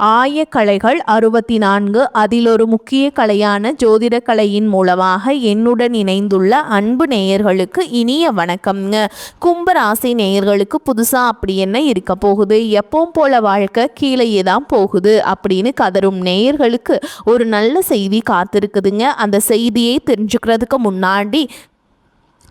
ஆயக்கலைகள் 64 அதில் ஒரு முக்கிய கலையான ஜோதிட கலையின் மூலமாக என்னுடன் இணைந்துள்ள அன்பு நேயர்களுக்கு இனிய வணக்கம்ங்க. கும்பராசி நேயர்களுக்கு புதுசாக அப்படி என்ன இருக்க போகுது, எப்பவும் போல வாழ்க்கை கீழேயே தான் போகுது அப்படின்னு கதரும் நேயர்களுக்கு ஒரு நல்ல செய்தி காத்திருக்குதுங்க. அந்த செய்தியை தெரிஞ்சுக்கிறதுக்கு முன்னாடி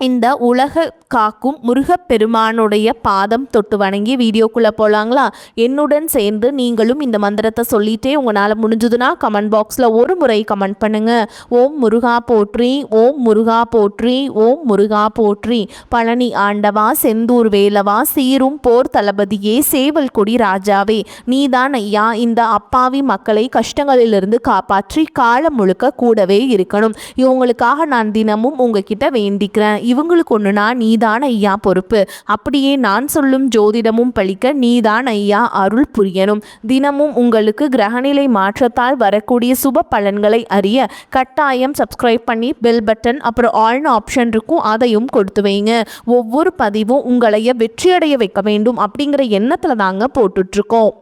இந்த உலக காக்கும் முருகப்பெருமானுடைய பாதம் தொட்டு வணங்கி வீடியோக்குள்ளே போகலாங்களா? என்னுடன் சேர்ந்து நீங்களும் இந்த மந்திரத்தை சொல்லிட்டே உங்களால் முடிஞ்சதுன்னா கமெண்ட் பாக்ஸில் ஒரு முறை கமெண்ட் பண்ணுங்கள். ஓம் முருகா போற்றி, ஓம் முருகா போற்றி, ஓம் முருகா போற்றி. பழனி ஆண்டவா, செந்தூர் வேலவா, சீரும் போர் தளபதியே, சேவல் கொடி ராஜாவே, நீதான் ஐயா இந்த அப்பாவி மக்களை கஷ்டங்களிலிருந்து காப்பாற்றி காலம் முழுக்க கூடவே இருக்கணும். இவங்களுக்காக நான் தினமும் உங்ககிட்ட வேண்டிக்கிறேன். இவங்களுக்கு ஒன்றுனா நீதான் ஐயா பொறுப்பு. அப்படியே நான் சொல்லும் ஜோதிடமும் பழிக்க நீதான் ஐயா அருள் புரியணும். தினமும் உங்களுக்கு கிரகநிலை மாற்றத்தால் வரக்கூடிய சுப பலன்களை அறிய கட்டாயம் சப்ஸ்கிரைப் பண்ணி பெல் பட்டன் அப்புறம் ஆல்னு ஆப்ஷன் இருக்கும், அதையும் கொடுத்து வைங்க. ஒவ்வொரு பதிவும் உங்களைய வெற்றியடைய வைக்க வேண்டும் அப்படிங்கிற எண்ணத்தில் தாங்க போட்டுட்ருக்கோம்.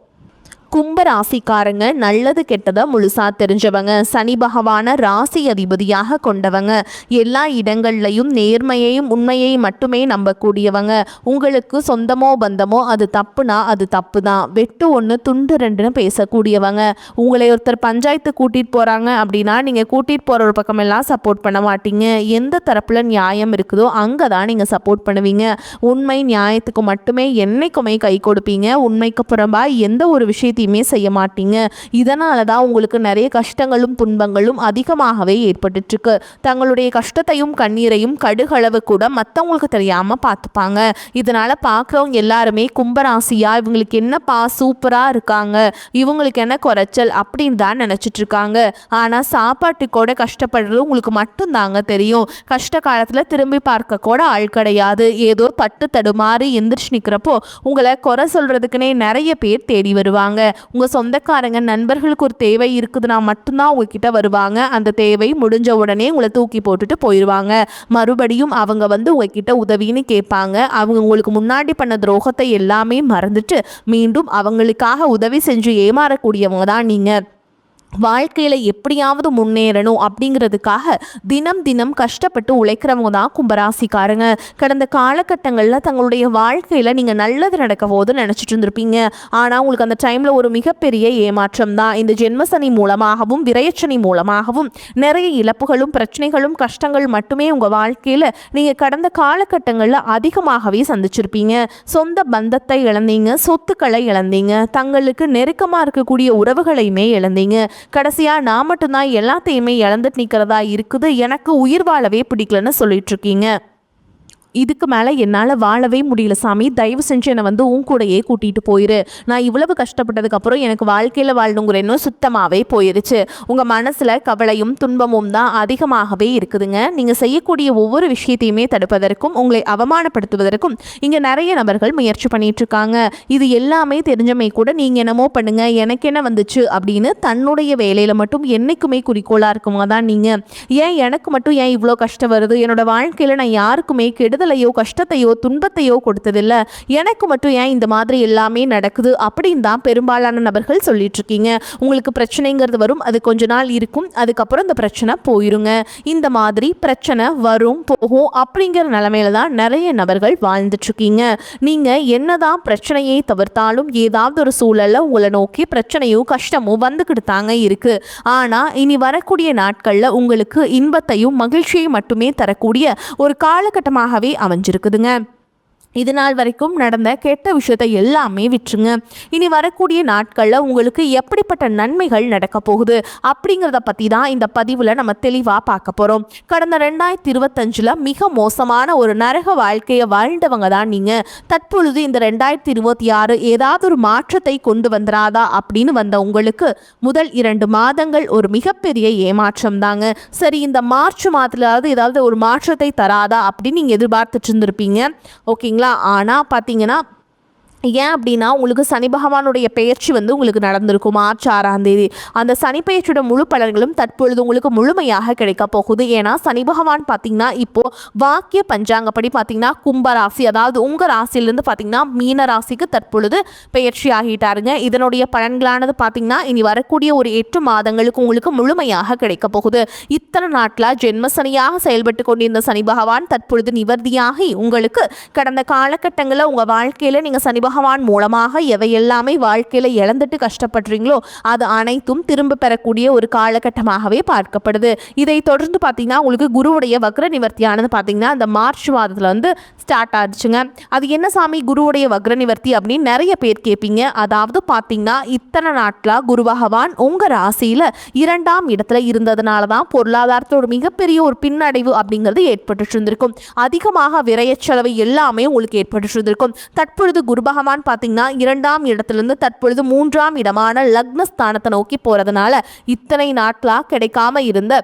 கும்பராசிக்காரங்க நல்லது கெட்டதை முழுசா தெரிஞ்சவங்க, சனி பகவான ராசி அதிபதியாக கொண்டவங்க, எல்லா இடங்கள்லையும் நேர்மையையும் உண்மையையும் மட்டுமே நம்பக்கூடியவங்க. உங்களுக்கு சொந்தமோ பந்தமோ அது தப்புனா அது தப்பு தான், வெட்டு ஒன்று துண்டு ரெண்டுன்னு பேசக்கூடியவங்க. உங்களை ஒருத்தர் பஞ்சாயத்து கூட்டிகிட்டு போகிறாங்க அப்படின்னா நீங்கள் கூட்டிகிட்டு போகிற ஒரு பக்கமெல்லாம் சப்போர்ட் பண்ண மாட்டீங்க. எந்த தரப்பில் நியாயம் இருக்குதோ அங்கே தான் நீங்கள் சப்போர்ட் பண்ணுவீங்க. உண்மை நியாயத்துக்கு மட்டுமே என்னைக்குமே கை கொடுப்பீங்க. உண்மைக்கு புறம்பாக எந்த ஒரு விஷயத்தையும் செய்ய மாட்டீங்க. இதனால தான் உங்களுக்கு நிறைய கஷ்டங்களும் துன்பங்களும் அதிகமாகவே ஏற்பட்டுருக்கு. தங்களுடைய கஷ்டத்தையும் கண்ணீரையும் கடுகளவு கூட மற்றவங்களுக்கு தெரியாம பார்த்துப்பாங்க. இதனால பார்க்குறவங்க எல்லாருமே கும்பராசியா இவங்களுக்கு என்னப்பா சூப்பரா இருக்காங்க, இவங்களுக்கு என்ன குறைச்சல் அப்படின்னு தான் நினைச்சிட்டு இருக்காங்க. ஆனா சாப்பாட்டுக்கூட கஷ்டப்படுறது உங்களுக்கு மட்டும் தாங்க தெரியும். கஷ்ட காலத்துல திரும்பி பார்க்க கூட ஆள் கிடையாது. ஏதோ தட்டு தடுமாறி எந்திரிச்சு நிற்கிறப்போ உங்களை குறை சொல்றதுக்குன்னே நிறைய பேர் தேடி வருவாங்க. உங்கள் சொந்தக்காரங்க நண்பர்களுக்கு ஒரு தேவை இருக்குதுன்னா மட்டும்தான் உங்ககிட்ட வருவாங்க. அந்த தேவை முடிஞ்ச உடனே உங்களை தூக்கி போட்டுட்டு போயிடுவாங்க. மறுபடியும் அவங்க உங்ககிட்ட உதவின்னு கேட்பாங்க. அவங்க உங்களுக்கு முன்னாடி பண்ண துரோகத்தை எல்லாமே மறந்துட்டு மீண்டும் அவங்களுக்காக உதவி செஞ்சு ஏமாறக்கூடியவங்க தான் நீங்கள். வாழ்க்கையில் எப்படியாவது முன்னேறணும் அப்படிங்கிறதுக்காக தினம் தினம் கஷ்டப்பட்டு உழைக்கிறவங்க தான் கும்பராசிக்காரங்க. கடந்த காலகட்டங்களில் தங்களுடைய வாழ்க்கையில் நீங்கள் நல்லது நடக்க போது நினச்சிட்டு இருந்திருப்பீங்க. ஆனால் உங்களுக்கு அந்த டைமில் ஒரு மிகப்பெரிய ஏமாற்றம் தான். இந்த ஜென்மசனி மூலமாகவும் விரயச்சனி மூலமாகவும் நிறைய இழப்புகளும் பிரச்சனைகளும் கஷ்டங்கள் மட்டுமே உங்கள் வாழ்க்கையில் நீங்கள் கடந்த காலகட்டங்களில் அதிகமாகவே சந்திச்சிருப்பீங்க. சொந்த பந்தத்தை இழந்தீங்க, சொத்துக்களை இழந்தீங்க, தங்களுக்கு நெருக்கமாக இருக்கக்கூடிய உறவுகளையுமே இழந்தீங்க. கடைசியா நான் மட்டும்தான் எல்லாத்தையுமே இழந்துட்டு நிற்கிறதா இருக்குது, எனக்கு உயிர் வாழவே பிடிக்கலன்னு சொல்லிட்டு இருக்கீங்க. இதுக்கு மேலே என்னால் வாழவே முடியல சாமி, தயவு செஞ்சு என்னை உன் கூடையே கூட்டிகிட்டு போயிரு. நான் இவ்வளவு கஷ்டப்பட்டதுக்கப்புறம் எனக்கு வாழ்க்கையில் வாழணுங்கிற இன்னும் சுத்தமாகவே போயிருச்சு. உங்கள் மனசில் கவலையும் துன்பமும் தான் அதிகமாகவே இருக்குதுங்க. நீங்கள் செய்யக்கூடிய ஒவ்வொரு விஷயத்தையுமே தடுப்பதற்கும் உங்களை அவமானப்படுத்துவதற்கும் இங்கே நிறைய நபர்கள் முயற்சி பண்ணிகிட்ருக்காங்க. இது எல்லாமே தெரிஞ்சமே கூட நீங்கள் என்னமோ பண்ணுங்கள் எனக்கு என்ன வந்துச்சு அப்படின்னு தன்னுடைய வேலையில் மட்டும் என்றைக்குமே குறிக்கோளாக இருக்குங்க தான் நீங்கள். ஏன் எனக்கு மட்டும் ஏன் இவ்வளோ கஷ்டம் வருது, என்னோடய வாழ்க்கையில் நான் யாருக்குமே கெடுதலையோ கஷ்டத்தையோ துன்பத்தையோ கொடுத்ததில்லை, எனக்கு மட்டும் ஏன் இந்த மாதிரி எல்லாமே நடக்குது அப்படின்னு தான் பெரும்பாலான நபர்கள் சொல்லிட்டு இருக்கீங்க. உங்களுக்கு பிரச்சனைங்கிறது வரும், அது கொஞ்ச நாள் இருக்கும், அதுக்கப்புறம் இந்த பிரச்சனை போயிருங்க. இந்த மாதிரி பிரச்சனை வரும் போகும் அப்படிங்கிற நிலைமையில தான் நிறைய நபர்கள் வாழ்ந்துட்டு இருக்கீங்க. நீங்க என்னதான் பிரச்சனையை தவிர்த்தாலும் ஏதாவது ஒரு சூழல்ல உங்களை நோக்கி பிரச்சனையும் கஷ்டமும் வந்துக்கிட்டு தாங்க இருக்கு. ஆனா இனி வரக்கூடிய நாட்கள்ல உங்களுக்கு இன்பத்தையும் மகிழ்ச்சியையும் மட்டுமே தரக்கூடிய ஒரு காலகட்டமாகவே அமைஞ்சிருக்குதுங்க. இது நாள் வரைக்கும் நடந்த கெட்ட விஷயத்தை எல்லாமே விட்டுருங்க. இனி வரக்கூடிய நாட்களில் உங்களுக்கு எப்படிப்பட்ட நன்மைகள் நடக்க போகுது அப்படிங்கிறத பற்றி தான் இந்த பதிவில் நம்ம தெளிவாக பார்க்க போகிறோம். கடந்த 2025 மிக மோசமான ஒரு நரக வாழ்க்கையை வாழ்ந்தவங்க தான் நீங்கள். தற்பொழுது இந்த 2026 ஏதாவது ஒரு மாற்றத்தை கொண்டு வந்துடாதா அப்படின்னு வந்த உங்களுக்கு முதல் 2 மாதங்கள் ஒரு மிகப்பெரிய ஏமாற்றம் தாங்க. சரி, இந்த மார்ச் மாதத்திலாவது ஏதாவது ஒரு மாற்றத்தை தராதா அப்படின்னு நீங்கள் எதிர்பார்த்துட்டு இருந்திருப்பீங்க. ஓகேங்களா? ஆனால் பார்த்தீங்கன்னா ஏன் அப்படின்னா உங்களுக்கு சனி பகவானுடைய பெயர்ச்சி வந்து உங்களுக்கு நடந்திருக்கும் மார்ச் 6ஆம் தேதி. அந்த சனி பெயர்ச்சியோட முழு பலன்களும் தற்பொழுது உங்களுக்கு முழுமையாக கிடைக்க போகுது. ஏன்னா சனி பகவான் பார்த்தீங்கன்னா இப்போ வாக்கிய பஞ்சாங்கப்படி பார்த்தீங்கன்னா கும்பராசி, அதாவது உங்கள் ராசியிலிருந்து பார்த்தீங்கன்னா மீன ராசிக்கு தற்பொழுது பெயர்ச்சி ஆகிட்டாருங்க. இதனுடைய பலன்களானது பார்த்தீங்கன்னா இனி வரக்கூடிய ஒரு 8 மாதங்களுக்கு உங்களுக்கு முழுமையாக கிடைக்க போகுது. இத்தனை நாட்களாக ஜென்மசனியாக செயல்பட்டு கொண்டிருந்த சனி பகவான் தற்பொழுது நிவர்த்தியாகி உங்களுக்கு கடந்த காலகட்டங்களில் உங்கள் வாழ்க்கையில் நீங்கள் சனி பகவான் மூலமாக எவையெல்லாமே வாழ்க்கையில் இழந்துட்டு கஷ்டப்படுறீங்களோ அது அனைத்தும் திரும்ப பெறக்கூடிய ஒரு காலகட்டமாகவே பார்க்கப்படுது. இதை தொடர்ந்து பார்த்தீங்கன்னா உங்களுக்கு குருவுடைய வக்ர நிவர்த்தியானது பார்த்தீங்கன்னா இந்த மார்ச் மாதத்தில் வந்து ஸ்டார்ட் ஆகிடுச்சுங்க. அது என்ன சாமி குருவுடைய வக்ர நிவர்த்தி அப்படின்னு நிறைய பேர் கேட்பீங்க. அதாவது பார்த்தீங்கன்னா இத்தனை நாட்களாக குரு பகவான் உங்கள் ராசியில் 2ஆம் இடத்துல இருந்ததுனால தான் பொருளாதாரத்தில் ஒரு மிகப்பெரிய ஒரு பின்னடைவு அப்படிங்கிறது ஏற்பட்டு இருந்திருக்கும். அதிகமாக விரய செலவு எல்லாமே உங்களுக்கு ஏற்பட்டு இருந்திருக்கும். தற்பொழுது குரு பகவான் பார்த்தீங்கன்னா 2ஆம் இடத்திலிருந்து தற்பொழுது 3ஆம் இடமான லக்னஸ்தானத்தை நோக்கி போறதுனால இத்தனை நாட்களாக கிடைக்காம இருந்த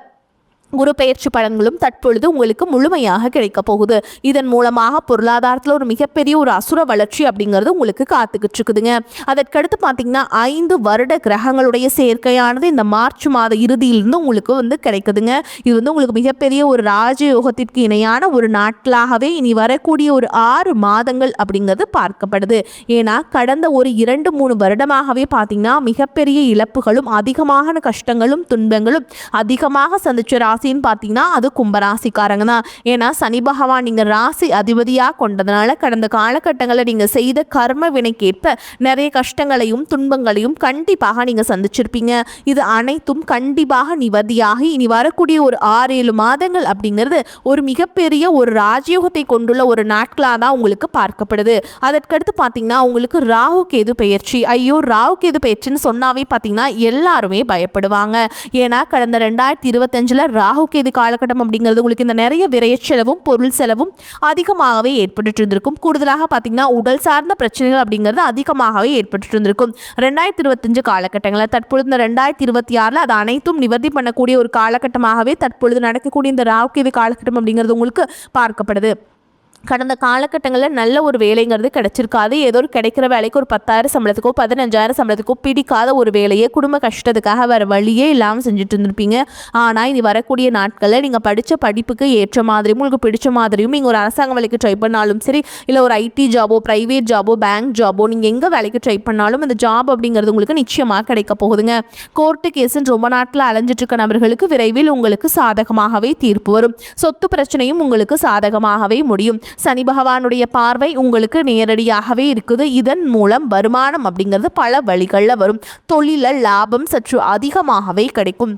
குரு பெயர்ச்சி பலன்களும் தற்பொழுது உங்களுக்கு முழுமையாக கிடைக்க போகுது. இதன் மூலமாக பொருளாதாரத்தில் ஒரு மிகப்பெரிய ஒரு அசுர வளர்ச்சி அப்படிங்கிறது உங்களுக்கு காத்துக்கிட்டு இருக்குதுங்க. அதற்கடுத்து பார்த்தீங்கன்னா 5 வருட கிரகங்களுடைய சேர்க்கையானது இந்த மார்ச் மாத இறுதியிலிருந்து உங்களுக்கு வந்து கிடைக்குதுங்க. இது வந்து உங்களுக்கு மிகப்பெரிய ஒரு ராஜயோகத்திற்கு இணையான ஒரு நாட்களாகவே இனி வரக்கூடிய ஒரு 6 மாதங்கள் அப்படிங்கிறது பார்க்கப்படுது. ஏன்னா கடந்த ஒரு 2-3 வருடமாகவே பார்த்தீங்கன்னா மிகப்பெரிய இழப்புகளும் அதிகமான கஷ்டங்களும் துன்பங்களும் அதிகமாக சந்திச்ச ராசின்னு பார்த்தீங்கன்னா அது கும்பராசிக்காரங்க தான். ஏன்னா சனி பகவான் நீங்கள் ராசி அதிபதியாக கொண்டதுனால கடந்த காலகட்டங்களில் நீங்கள் செய்த கர்ம வினைக்கேற்ப நிறைய கஷ்டங்களையும் துன்பங்களையும் கண்டிப்பாக நீங்கள் சந்திச்சிருப்பீங்க. இது அனைத்தும் கண்டிப்பாக நிவர்த்தியாகி இனி வரக்கூடிய ஒரு 6-7 மாதங்கள் அப்படிங்கிறது ஒரு மிகப்பெரிய ஒரு ராஜயோகத்தை கொண்டுள்ள ஒரு நாட்களாக தான் உங்களுக்கு பார்க்கப்படுது. அதற்கடுத்து பார்த்தீங்கன்னா உங்களுக்கு ராகு கேது பெயர்ச்சி. ஐயோ ராகு கேது பெயர்ச்சின்னு சொன்னாவே பார்த்தீங்கன்னா எல்லாருமே பயப்படுவாங்க. ஏன்னா கடந்த 2025 ராகு கேது காலகட்டம் அப்படிங்கிறது உங்களுக்கு இந்த நிறைய விரைய செலவும் பொருள் செலவும் அதிகமாகவே ஏற்பட்டு இருந்திருக்கும். கூடுதலாக பார்த்தீங்கன்னா உடல் சார்ந்த பிரச்சனைகள் அப்படிங்கிறது அதிகமாகவே ஏற்பட்டு இருந்திருக்கும். 2025 காலகட்டங்களில் தற்பொழுது இந்த 2026 அது அனைத்தும் நிவர்த்தி பண்ணக்கூடிய ஒரு காலகட்டமாகவே தற்பொழுது நடக்கக்கூடிய இந்த ராகு கேது காலகட்டம் அப்படிங்கிறது உங்களுக்கு பார்க்கப்படுது. கடந்த காலகட்டங்களில் நல்ல ஒரு வேலைங்கிறது கிடைச்சிருக்காது. ஏதோ ஒரு கிடைக்கிற வேலைக்கு ஒரு 10,000 சம்பளத்துக்கோ 15,000 சம்பளத்துக்கோ பிடிக்காத ஒரு வேலையை குடும்ப கஷ்டத்துக்காக வேறு வழியே இல்லாமல் செஞ்சுட்டு இருந்திருப்பீங்க. ஆனால் இனி வரக்கூடிய நாட்களில் நீங்கள் படித்த படிப்புக்கு ஏற்ற மாதிரியும் உங்களுக்கு பிடிச்ச மாதிரியும் நீங்கள் ஒரு அரசாங்க வேலைக்கு ட்ரை பண்ணாலும் சரி, இல்லை ஒரு ஐடி ஜாபோ ப்ரைவேட் ஜாபோ பேங்க் ஜாபோ நீங்கள் எங்கே வேலைக்கு ட்ரை பண்ணாலும் இந்த ஜாப் அப்படிங்கிறது உங்களுக்கு நிச்சயமாக கிடைக்க போகுதுங்க. கோர்ட்டு கேஸுன்னு ரொம்ப நாட்டில் அலைஞ்சிட்டு இருக்க நபர்களுக்கு விரைவில் உங்களுக்கு சாதகமாகவே தீர்ப்பு வரும். சொத்து பிரச்சனையும் உங்களுக்கு சாதகமாகவே முடியும். சனி பகவானுடைய பார்வை உங்களுக்கு நேரடியாகவே இருக்குது. இதன் மூலம் வருமானம் அப்படிங்கிறது பல வழிகளில் வரும். தொழிலில் லாபம் சற்று அதிகமாகவே கிடைக்கும்.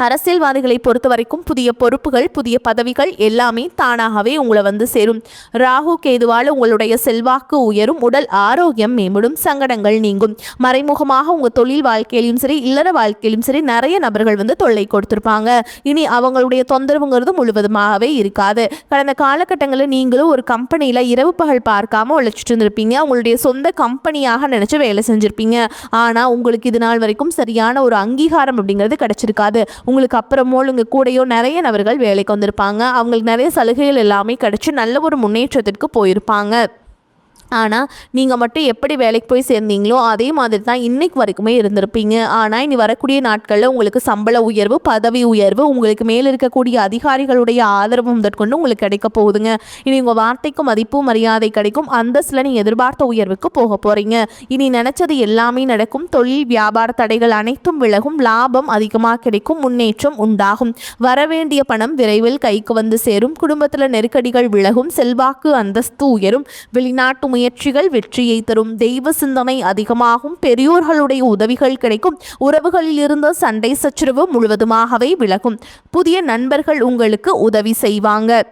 அரசியல்வாதிகளை பொறுத்த வரைக்கும் புதிய பொறுப்புகள் புதிய பதவிகள் எல்லாமே தானாகவே உங்களை வந்து சேரும். ராகு கேதுவால் உங்களுடைய செல்வாக்கு உயரும், உடல் ஆரோக்கியம் மேம்படும், சங்கடங்கள் நீங்கும். மறைமுகமாக உங்கள் தொழில் வாழ்க்கையிலும் சரி இல்லற வாழ்க்கையிலும் சரி நிறைய நபர்கள் வந்து தொல்லை கொடுத்துருப்பாங்க. இனி அவங்களுடைய தொந்தரவுங்கிறது முழுவதுமாகவே இருக்காது. கடந்த காலகட்டங்களில் நீங்களும் ஒரு கம்பெனியில் இரவு பகல் பார்க்காம உழைச்சிட்டு இருந்திருப்பீங்க. உங்களுடைய சொந்த கம்பெனியாக நினச்சி வேலை செஞ்சுருப்பீங்க. ஆனால் உங்களுக்கு இது நாள் வரைக்கும் சரியான ஒரு அங்கீகாரம் அப்படிங்கிறது கிடைச்சிருக்காது. உங்களுக்கு அப்புறமோ உங்கள் கூடையோ நிறைய நபர்கள் வேலைக்கு வந்திருப்பாங்க. அவங்களுக்கு நிறைய சலுகைகள் எல்லாமே கிடைச்சி நல்ல ஒரு முன்னேற்றத்திற்கு போயிருப்பாங்க. ஆனால் நீங்கள் மட்டும் எப்படி வேலைக்கு போய் சேர்ந்தீங்களோ அதே மாதிரி தான் இன்றைக்கு வரைக்குமே இருந்திருப்பீங்க. ஆனால் இனி வரக்கூடிய நாட்களில் உங்களுக்கு சம்பள உயர்வு பதவி உயர்வு உங்களுக்கு மேலே இருக்கக்கூடிய அதிகாரிகளுடைய ஆதரவு முதற்கொண்டு உங்களுக்கு கிடைக்க போகுதுங்க. இனி உங்கள் வார்த்தைக்கு மதிப்பு மரியாதை கிடைக்கும். அந்தஸ்தில் நீங்கள் எதிர்பார்த்த உயர்வுக்கு போக போகிறீங்க. இனி நினச்சது எல்லாமே நடக்கும். தொழில் வியாபார தடைகள் அனைத்தும் விலகும். லாபம் அதிகமாக கிடைக்கும். முன்னேற்றம் உண்டாகும். வரவேண்டிய பணம் விரைவில் கைக்கு வந்து சேரும். குடும்பத்தில் நெருக்கடிகள் விலகும். செல்வாக்கு அந்தஸ்து உயரும். வெளிநாட்டு முயற்சிகள் வெற்றியை தரும். தெய்வ சிந்தனை அதிகமாகும். பெரியோர்களுடைய உதவிகள் கிடைக்கும். உறவுகளில் இருந்த சண்டை சச்சரவு முழுவதுமாகவே விலகும். புதிய நண்பர்கள் உங்களுக்கு உதவி செய்வாங்க.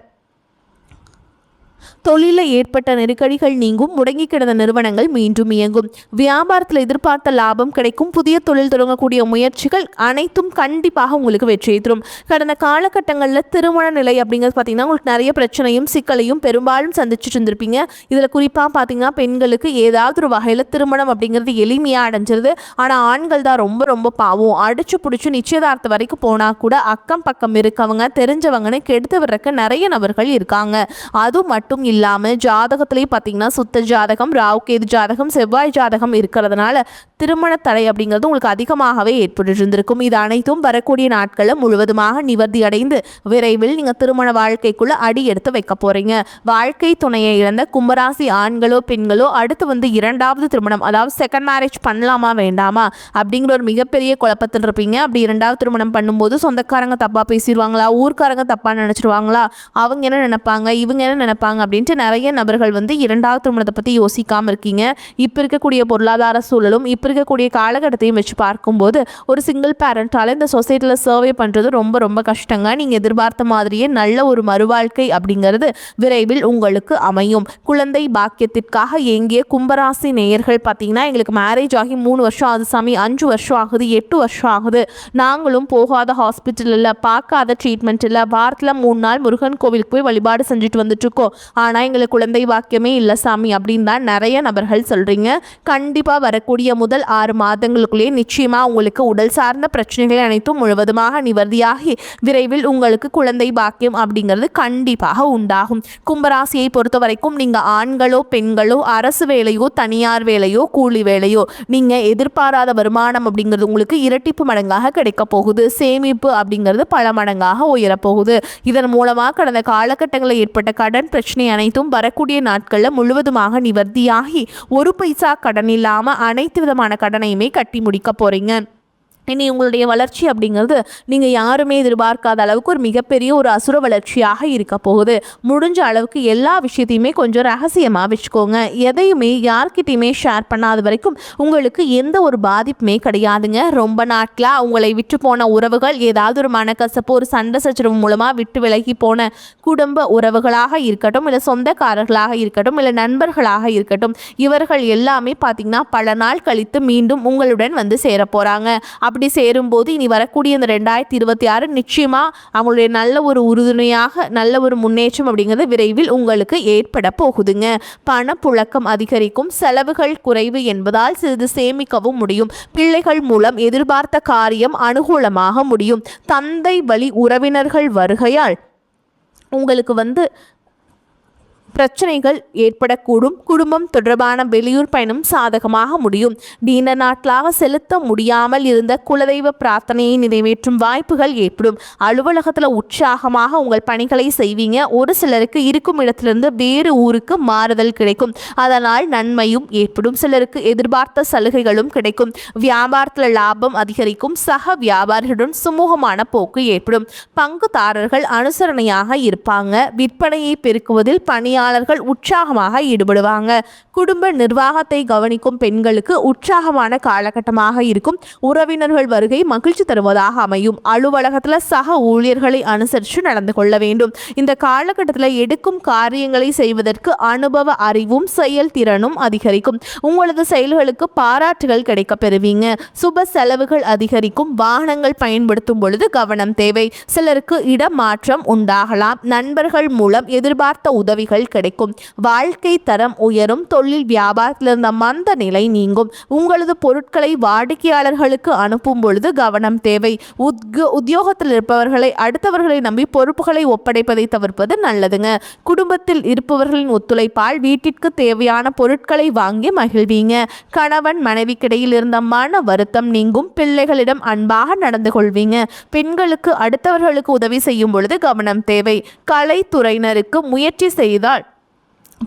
தொழிலில் ஏற்பட்ட நெருக்கடிகள் நீங்கும். முடங்கி கிடந்த நிறுவனங்கள் மீண்டும் இயங்கும். வியாபாரத்தில் எதிர்பார்த்த லாபம் கிடைக்கும். புதிய தொழில் தொடங்கக்கூடிய முயற்சிகள் அனைத்தும் கண்டிப்பாக உங்களுக்கு வெற்றியை தரும். கடந்த காலகட்டங்களில் திருமண நிலை அப்படிங்கிறது பார்த்தீங்கன்னா உங்களுக்கு நிறைய பிரச்சனையும் சிக்கலையும் பெரும்பாலும் சந்திச்சுட்டு இருந்திருப்பீங்க. இதில் குறிப்பாக பார்த்தீங்கன்னா பெண்களுக்கு ஏதாவது ஒரு வகையில் திருமணம் அப்படிங்கிறது எளிமையாக அடைஞ்சிருது. ஆனால் ஆண்கள் தான் ரொம்ப ரொம்ப பாவம். அடிச்சு பிடிச்சி நிச்சயதார்த்தம் வரைக்கும் போனால் கூட அக்கம் பக்கம் இருக்கவங்க தெரிஞ்சவங்கன்னு கெடுத்து விடுறக்கு நிறைய நபர்கள் இருக்காங்க. அது மட்டும் இல்லாமல் ஜாதகத்திலே பார்த்தீங்கன்னா சுத்த ஜாதகம், ராவுகேது ஜாதகம், செவ்வாய் ஜாதகம் இருக்கிறதுனால திருமண தடை அப்படிங்கிறது உங்களுக்கு அதிகமாகவே ஏற்பட்டு இருந்திருக்கும். இது அனைத்தும் வரக்கூடிய நாட்களில் முழுவதுமாக நிவர்த்தி அடைந்து விரைவில் நீங்கள் திருமண வாழ்க்கைக்குள்ள அடி எடுத்து வைக்க போறீங்க. வாழ்க்கை துணையை இழந்த கும்பராசி ஆண்களோ பெண்களோ அடுத்து இரண்டாவது திருமணம், அதாவது செகண்ட் மேரேஜ் பண்ணலாமா வேண்டாமா அப்படிங்கிற ஒரு மிகப்பெரிய குழப்பத்தில் இருப்பீங்க. அப்படி இரண்டாவது திருமணம் பண்ணும்போது சொந்தக்காரங்க தப்பா பேசிடுவாங்களா, ஊர்க்காரங்க தப்பா நினைச்சிருவாங்களா, அவங்க என்ன நினைப்பாங்க, இவங்க என்ன நினைப்பாங்க அப்படின்ட்டு நிறைய நபர்கள் இரண்டாவது திருமணத்தை பற்றி யோசிக்காமல் இருக்கீங்க. இப்போ இருக்கக்கூடிய பொருளாதார சூழலும் இப்போ இருக்கக்கூடிய காலகட்டத்தையும் வச்சு பார்க்கும்போது ஒரு சிங்கிள் பேரண்டால் இந்த சொசைட்டியில் சர்வே பண்ணுறது ரொம்ப ரொம்ப கஷ்டங்க. நீங்கள் எதிர்பார்த்த மாதிரியே நல்ல ஒரு மறுவாழ்க்கை அப்படிங்கிறது விரைவில் உங்களுக்கு அமையும். குழந்தை பாக்கியத்திற்காக ஏங்கிய கும்பராசி நேயர்கள் பார்த்தீங்கன்னா, எங்களுக்கு மேரேஜ் ஆகி 3 வருஷம் ஆகுது சாமி, 5 வருஷம் ஆகுது, 8 வருஷம் ஆகுது, நாங்களும் போகாத ஹாஸ்பிட்டல் இல்லை, பார்க்காத ட்ரீட்மெண்ட் இல்லை, வாரத்தில் 3 நாள் முருகன் கோவிலுக்கு போய் வழிபாடு செஞ்சுட்டு வந்துட்டுருக்கோம், ஆனால் எங்களுக்கு குழந்தை பாக்கியமே இல்லை சாமி அப்படின்னு தான் நிறைய நபர்கள் சொல்கிறீங்க. கண்டிப்பாக வரக்கூடிய முதல் 6 மாதங்களுக்குள்ளேயே நிச்சயமாக உங்களுக்கு உடல் சார்ந்த பிரச்சனைகள் அனைத்தும் முழுவதுமாக நிவர்த்தியாகி விரைவில் உங்களுக்கு குழந்தை பாக்கியம் அப்படிங்கிறது கண்டிப்பாக உண்டாகும். கும்பராசியை பொறுத்த வரைக்கும் நீங்கள் ஆண்களோ பெண்களோ அரசு வேலையோ தனியார் வேலையோ கூலி வேலையோ நீங்கள் எதிர்பாராத வருமானம் அப்படிங்கிறது உங்களுக்கு இரட்டிப்பு மடங்காக கிடைக்க போகுது. சேமிப்பு அப்படிங்கிறது பல மடங்காக உயரப்போகுது. இதன் மூலமாக கடந்த காலகட்டங்களில் ஏற்பட்ட கடன் பிரச்சனை அனைத்தும் வரக்கூடிய நாட்களில் முழுவதுமாக நிவர்த்தியாகி ஒரு பைசா கடன் இல்லாமல் அனைத்து விதமான கடனையுமே கட்டி முடிக்க போறீங்க. இனி உங்களுடைய வளர்ச்சி அப்படிங்கிறது நீங்கள் யாருமே எதிர்பார்க்காத அளவுக்கு ஒரு மிகப்பெரிய ஒரு அசுர வளர்ச்சியாக இருக்க போகுது. முடிஞ்ச அளவுக்கு எல்லா விஷயத்தையுமே கொஞ்சம் ரகசியமாக வச்சுக்கோங்க. எதையுமே யார்கிட்டையுமே ஷேர் பண்ணாத வரைக்கும் உங்களுக்கு எந்த ஒரு பாதிப்புமே கிடையாதுங்க. ரொம்ப நாட்களாக உங்களை விட்டு போன உறவுகள், ஏதாவது ஒரு மனக்கசப்பு, ஒரு சண்டை சச்சரவு மூலமாக விட்டு விலகி போன குடும்ப உறவுகளாக இருக்கட்டும், இல்லை சொந்தக்காரர்களாக இருக்கட்டும், இல்லை நண்பர்களாக இருக்கட்டும், இவர்கள் எல்லாமே பார்த்திங்கன்னா பல நாள் கழித்து மீண்டும் உங்களுடன் சேர போகிறாங்க. அப்படி சேரும்போது இனி வரக்கூடிய இந்த 2026 நிச்சயமாக அவங்களுடைய நல்ல ஒரு உறுதுணையாக நல்ல ஒரு முன்னேற்றம் அப்படிங்கிறது விரைவில் உங்களுக்கு ஏற்பட போகுதுங்க. பணப்புழக்கம் அதிகரிக்கும், செலவுகள் குறைவு என்பதால் சிறிது சேமிக்கவும் முடியும். பிள்ளைகள் மூலம் எதிர்பார்த்த காரியம் அனுகூலமாக முடியும். தந்தை வழி உறவினர்கள் வருகையால் உங்களுக்கு பிரச்சனைகள் ஏற்படக்கூடும். குடும்பம் தொடர்பான வெளியூர் பயணம் சாதகமாக முடியும். நீண்ட நாட்களாக செலுத்த முடியாமல் இருந்த குலதெய்வ பிரார்த்தனையை நிறைவேற்றும் வாய்ப்புகள் ஏற்படும். அலுவலகத்தில் உற்சாகமாக உங்கள் பணிகளை செய்வீங்க. ஒரு சிலருக்கு இருக்கும் இடத்திலிருந்து வேறு ஊருக்கு மாறுதல் கிடைக்கும், அதனால் நன்மையும் ஏற்படும். சிலருக்கு எதிர்பார்த்த சலுகைகளும் கிடைக்கும். வியாபாரத்தில் லாபம் அதிகரிக்கும். சக வியாபாரிகளுடன் சுமூகமான போக்கு ஏற்படும். பங்குதாரர்கள் அனுசரணையாக இருப்பாங்க. விற்பனையை பெருக்குவதில் பணியாளர்கள் உற்சாகமாக ஈடுபடுவாங்க. குடும்ப நிர்வாகத்தை கவனிக்கும் பெண்களுக்கு உற்சாகமான காலகட்டமாக இருக்கும். உறவினர்கள் வருகை மகிழ்ச்சி தருவதாக அமையும். அலுவலகத்தில் சக ஊழியர்களை அனுசரித்து நடந்து கொள்ள வேண்டும். இந்த காலகட்டத்தில் எடுக்கும் காரியங்களை செய்வதற்கு அனுபவ அறிவும் செயல்திறனும் அதிகரிக்கும். உங்களது செயல்களுக்கு பாராட்டுகள் கிடைக்க பெறுவீங்க. சுப செலவுகள் அதிகரிக்கும். வாகனங்கள் பயன்படுத்தும் பொழுது கவனம் தேவை. சிலருக்கு இடமாற்றம் உண்டாகலாம். நண்பர்கள் மூலம் எதிர்பார்த்த உதவிகள் கிடைக்கும். வாழ்க்கை தரம் உயரும். தொழில் வியாபாரத்தில் இருந்த மந்த நிலை நீங்கும். உங்களது பொருட்களை வாடிக்கையாளர்களுக்கு அனுப்பும் பொழுது கவனம் தேவை. உத்தியோகத்தில் இருப்பவர்களை அடுத்தவர்களை நம்பி பொறுப்புகளை ஒப்படைப்பதை தவிர்ப்பது நல்லதுங்க. குடும்பத்தில் இருப்பவர்களின் ஒத்துழைப்பால் வீட்டிற்கு தேவையான பொருட்களை வாங்கி மகிழ்வீங்க. கணவன் மனைவிக்கிடையில் இருந்த மன வருத்தம் நீங்கும். பிள்ளைகளிடம் அன்பாக நடந்து கொள்வீங்க. பெண்களுக்கு அடுத்தவர்களுக்கு உதவி செய்யும் பொழுது கவனம் தேவை. கலைத்துறையினருக்கு முயற்சி செய்தால்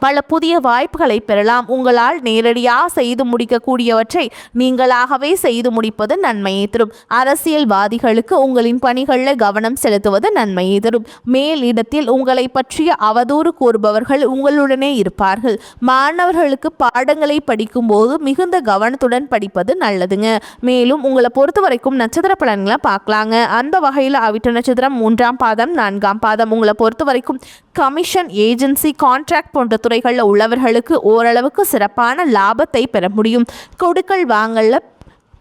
பல புதிய வாய்ப்புகளை பெறலாம். உங்களால் நேரடியாக செய்து முடிக்கக்கூடியவற்றை நீங்களாகவே செய்து முடிப்பது நன்மையை தரும். அரசியல்வாதிகளுக்கு உங்களின் பணிகளில் கவனம் செலுத்துவது நன்மையை தரும். மேலிடத்தில் உங்களை பற்றிய அவதூறு கூறுபவர்கள் உங்களுடனே இருப்பார்கள். மாணவர்களுக்கு பாடங்களை படிக்கும் போது மிகுந்த கவனத்துடன் படிப்பது நல்லதுங்க. மேலும் உங்களை பொறுத்த வரைக்கும் நட்சத்திர பலன்களை பார்க்கலாங்க. அந்த வகையில் அவிட்ட நட்சத்திரம் 3ஆம் பாதம் 4ஆம் பாதம் உங்களை பொறுத்த வரைக்கும் கமிஷன், ஏஜென்சி, கான்ட்ராக்ட் போன்ற துறைகளில் உள்ளவர்களுக்கு ஓரளவுக்கு சிறப்பான லாபத்தை பெற முடியும். கொடுக்கல் வாங்கல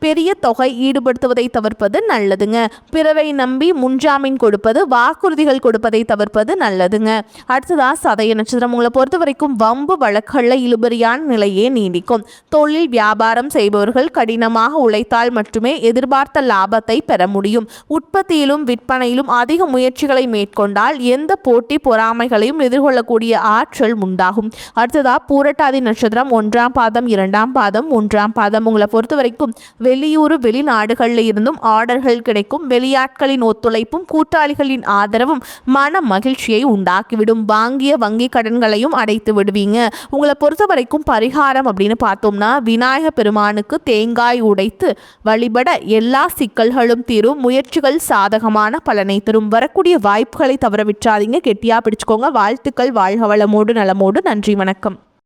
பெரிய தொகை ஈடுபடுத்துவதை தவிர்ப்பது நல்லதுங்க. பிறரை நம்பி முன்ஜாமீன் கொடுப்பது, வாக்குறுதிகள் கொடுப்பதை தவிர்ப்பது நல்லதுங்க. அடுத்ததா சதய நட்சத்திரம். உங்களை பொறுத்த வரைக்கும் வம்பு வழக்குகளில் இழுபறியான நிலையே நீடிக்கும். தொழில் வியாபாரம் செய்பவர்கள் கடினமாக உழைத்தால் மட்டுமே எதிர்பார்த்த லாபத்தை பெற முடியும். உற்பத்தியிலும் விற்பனையிலும் அதிக முயற்சிகளை மேற்கொண்டால் எந்த போட்டி பொறாமைகளையும் எதிர்கொள்ளக்கூடிய ஆற்றல் உண்டாகும். அடுத்ததா பூரட்டாதி நட்சத்திரம். 1ஆம் பாதம் 2ஆம் பாதம் 1ஆம் பாதம். உங்களை பொறுத்த வரைக்கும் வெளியூர் வெளிநாடுகளில் இருந்தும் ஆர்டர்கள் கிடைக்கும். வெளியாட்களின் ஒத்துழைப்பும் கூட்டாளிகளின் ஆதரவும் மன மகிழ்ச்சியை உண்டாக்கிவிடும். வாங்கிய வங்கி கடன்களையும் அடைத்து விடுவீங்க. உங்களை பொறுத்த வரைக்கும் பரிகாரம் அப்படின்னு பார்த்தோம்னா விநாயக பெருமானுக்கு தேங்காய் உடைத்து வழிபட எல்லா சிக்கல்களும் தீரும். முயற்சிகள் சாதகமான பலனை தரும். வரக்கூடிய வாய்ப்புகளை தவற விட்டுறாதீங்க. கெட்டியா பிடிச்சுக்கோங்க. வாழ்த்துக்கள். வாழ்க வளமோடு நலமோடு. நன்றி, வணக்கம்.